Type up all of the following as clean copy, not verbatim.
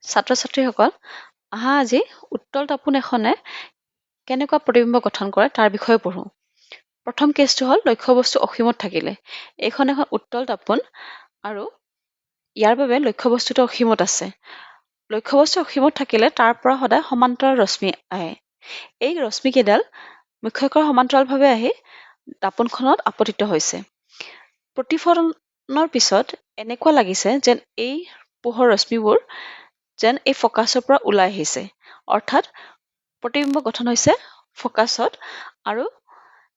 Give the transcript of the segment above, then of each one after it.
ছাত্ৰ-ছাত্ৰীসকল, আহা আজি উত্তল দাপোন এখনে কেনেকুৱা প্ৰতিবিম্ব গঠন কৰে তাৰ বিষয়ে পঢ়োঁ। প্ৰথম কেছটো হ'ল লক্ষ্যবস্তু অসীমত থাকিলে। এইখন এখন উত্তল দাপোন আৰু ইয়াৰ বাবে লক্ষ্যবস্তুটো অসীমত আছে। লক্ষ্যবস্তু অসীমত থাকিলে তাৰ পৰা সদায় সমান্তৰাল ৰশ্মি আহে। এই ৰশ্মিকেইডাল মুখ্যকৰ সমান্তৰালভাৱে আহি দাপোনখনত আপতিত হৈছে। প্ৰতিফলনৰ পিছত এনেকুৱা লাগিছে যেন এই পোহৰ ৰশ্মিবোৰ যেন এই ফকাছৰ পৰা ওলাই আহিছে, অৰ্থাৎ প্ৰতিবিম্ব গঠন হৈছে ফকাছত আৰু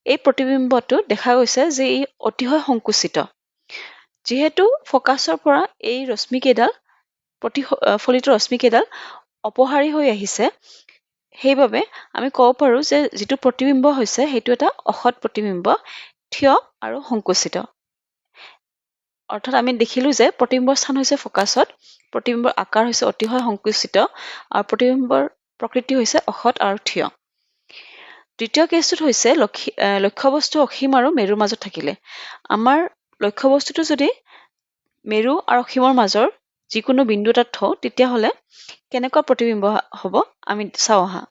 এই প্ৰতিবিম্বটো দেখা গৈছে যে ই অতিশয় সংকুচিত। যিহেতু ফকাছৰ পৰা এই ৰশ্মিকেইডাল প্ৰতিফলিত ৰশ্মিকেইডাল অপসাৰী হৈ আহিছে, সেইবাবে আমি ক'ব পাৰোঁ যে যিটো প্ৰতিবিম্ব হৈছে সেইটো এটা অসৎ প্ৰতিবিম্ব, থিয় আৰু সংকুচিত। অৰ্থাৎ আমি দেখিলো যে প্ৰতিবিম্বৰ স্থান হৈছে ফকাছত, প্ৰতিবিম্বৰ আকাৰ হৈছে অতিশয় সংকুচিত আৰু প্ৰতিবিম্বৰ প্ৰকৃতি হৈছে অসৎ আৰু থিয়। দ্বিতীয় কেছটোত হৈছে লক্ষ্যবস্তু অসীম আৰু মেৰুৰ মাজত থাকিলে। আমাৰ লক্ষ্যবস্তুটো যদি মেৰু আৰু অসীমৰ মাজৰ যিকোনো বিন্দু এটাত থওঁ, তেতিয়াহ'লে কেনেকুৱা প্ৰতিবিম্ব হ'ব আমি চাওঁ আহা।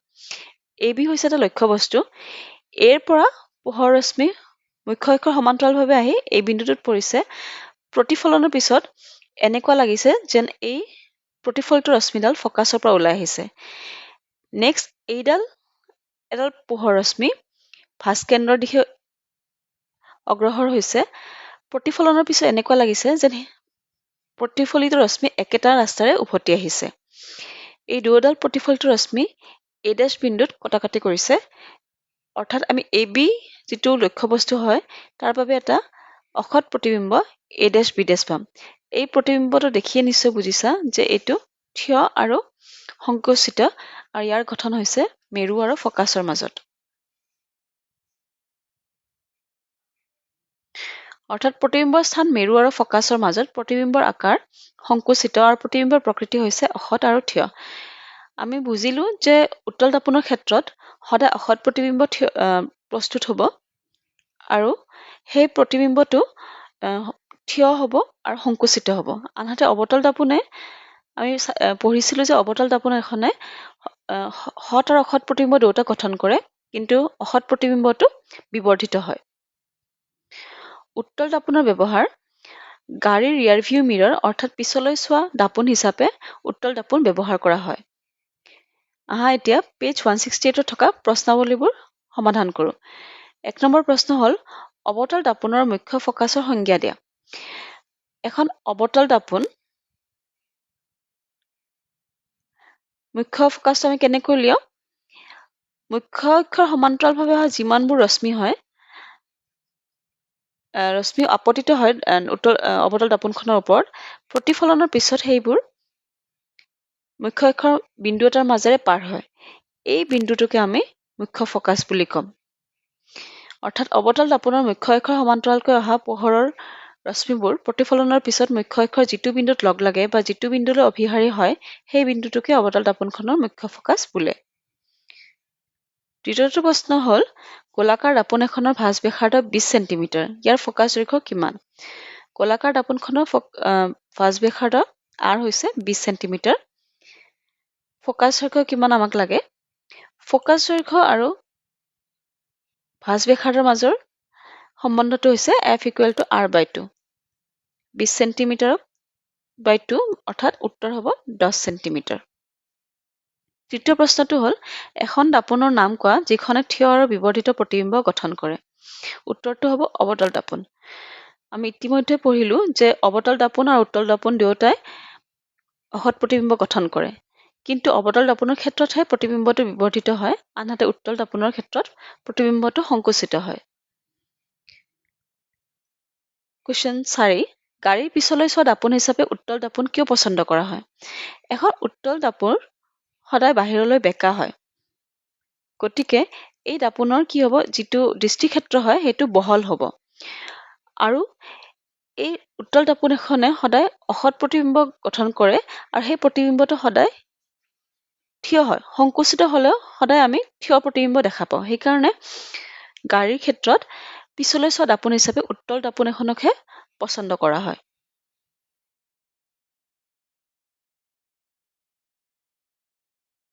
AB হৈছে এটা লক্ষ্যবস্তু। এৰ পৰা পোহৰ ৰশ্মি মুখ্য অক্ষৰ সমান্তৰালভাৱে আহি এই বিন্দুটোত পৰিছে। প্ৰতিফলনৰ পিছত এনেকুৱা লাগিছে যেন এই প্ৰতিফলিত ৰশ্মিডাল ফকাছৰ পৰা ওলাই আহিছে। নেক্সট এইডাল এডাল পোহৰ ৰশ্মি ভাস্কেন্দ্ৰৰ দিশে অগ্ৰসৰ হৈছে। প্ৰতিফলনৰ পিছত এনেকুৱা লাগিছে যেন প্ৰতিফলিত ৰশ্মি একেটা ৰাস্তাৰে উভতি আহিছে। এই দুয়োডাল প্ৰতিফলিত ৰশ্মি A' বিন্দুত কটাকটি কৰিছে, অৰ্থাৎ আমি AB যিটো লক্ষ্যবস্তু হয় তাৰ বাবে এটা অসৎ প্ৰতিবিম্ব A', B' পাম। এই প্ৰতিবিম্বটো দেখিয়ে নিশ্চয় বুজিছা যে এইটো থিয় আৰু সংকুচিত আৰু ইয়াৰ গঠন হৈছে মেৰু আৰু ফকাছৰ মাজত। অৰ্থাৎ প্ৰতিবিম্বৰ স্থান মেৰু আৰু ফকাছৰ মাজত, প্ৰতিবিম্বৰ আকাৰ সংকুচিত আৰু প্ৰতিবিম্বৰ প্ৰকৃতি হৈছে অসৎ আৰু থিয়। আমি বুজিলো যে উত্তল দাপোনৰ ক্ষেত্ৰত সদায় অসৎ প্ৰতিবিম্ব প্ৰস্তুত হ'ব আৰু সেই প্ৰতিবিম্বটো থিয় হ'ব আৰু সংকুচিত হ'ব। আনহাতে অৱতল দাপোনে আমি পঢ়িছিলো যে অৱতল দাপোন এখনে সৎ আৰু অসৎ প্ৰতিবিম্ব দুয়োটা গঠন কৰে, কিন্তু অসৎ প্ৰতিবিম্বটো বিবৰ্ধিত হয়। উত্তল দাপোনৰ ব্যৱহাৰ গাড়ীৰ ৰিয়াৰ ভিউ মিৰৰ অৰ্থাৎ পিছলৈ চোৱা দাপোন হিচাপে উত্তল দাপোন ব্যৱহাৰ কৰা হয়। আহা এতিয়া পেজ 168ত থকা প্ৰশ্নাৱলীবোৰ সমাধান কৰোঁ। 1 নম্বৰ প্ৰশ্ন হ'ল অৱতল দাপোনৰ মুখ্য ফকাছৰ সংজ্ঞা দিয়া। এখন অৱতল দাপোন মুখ্য ফকাছটো আমি কেনেকৈ উলিয়াও? মুখ্য অক্ষৰ সমান্তৰালভাৱে অহা যিমানবোৰ ৰশ্মি হয়, ৰশ্মি আপতিত হয় অৱতল দাপোনখনৰ ওপৰত, প্ৰতিফলনৰ পিছত সেইবোৰ মুখ্য অক্ষৰ বিন্দু এটাৰ মাজেৰে পাৰ হয়। এই বিন্দুটোকে আমি মুখ্য ফকাছ বুলি ক'ম। অৰ্থাৎ অৱতল দাপোনৰ মুখ্য অক্ষৰ সমান্তৰালকৈ অহা পোহৰৰ ৰশ্মিবোৰ প্ৰতিফলনৰ পিছত মুখ্য অক্ষৰ যিটো বিন্দুত লগ লাগে বা যিটো বিন্দুলৈ অভিসাৰী হয়, সেই বিন্দুটোকে অৱতল দাপোনখনৰ মুখ্য ফকাছ বোলে। দ্বিতীয়টো প্ৰশ্ন হ'ল গোলাকাৰ দাপোন এখনৰ ভাঁজ ব্যাসাৰ্ধ 20 চেণ্টিমিটাৰ। ইয়াৰ ফকাছ দৈৰ্ঘ্য কিমান? গোলাকাৰ দাপোনখনৰ ভাঁজ ব্যাসাৰ্ধ R হৈছে 20 চেণ্টিমিটাৰ। ফকাছ দৈৰ্ঘ্য কিমান আমাক লাগে? ফকাছ দৈৰ্ঘ্য আৰু ভাঁজ ব্যাসাৰ্ধৰ মাজৰ সম্বন্ধটো হৈছে F=R/2। 20 চেণ্টিমিটাৰ বাই 2 অৰ্থাৎ উত্তৰ হ'ব 10 চেণ্টিমিটাৰ। তৃতীয় প্ৰশ্নটো হ'ল এখন দাপোনৰ নাম কোৱা যিখনে থিয় আৰু বিবৰ্ধিত প্ৰতিবিম্ব গঠন কৰে। উত্তৰটো হ'ব অৱতল দাপোন। আমি ইতিমধ্যে পঢ়িলো যে অৱতল দাপোন আৰু উত্তল দাপোন দুয়োটাই অসৎ প্ৰতিবিম্ব গঠন কৰে, কিন্তু অৱতল দাপোনৰ ক্ষেত্ৰতহে প্ৰতিবিম্বটো বিবৰ্ধিত হয়, আনহাতে উত্তল দাপোনৰ ক্ষেত্ৰত প্ৰতিবিম্বটো সংকুচিত হয়। কুৱেশ্যন 4, গাড়ীৰ পিছলৈ চোৱা দাপোন হিচাপে উত্তল দাপোন কিয় পচন্দ কৰা হয়? এখন উত্তল দাপোন সদায় বাহিৰলৈ বেঁকা হয়, গতিকে এই দাপোনৰ কি হ'ব, যিটো দৃষ্টিক্ষেত্ৰ হয় সেইটো বহল হ'ব আৰু এই উত্তল দাপোন এখনে সদায় অসৎ প্ৰতিবিম্ব গঠন কৰে আৰু সেই প্ৰতিবিম্বটো সদায় থিয় হয়। সংকুচিত হ'লেও সদায় আমি থিয় প্ৰতিবিম্ব দেখা পাওঁ। সেইকাৰণে গাড়ীৰ ক্ষেত্ৰত পিছলৈ চোৱা দাপোন হিচাপে উত্তল দাপোন এখনকহে পচন্দ কৰা হয়।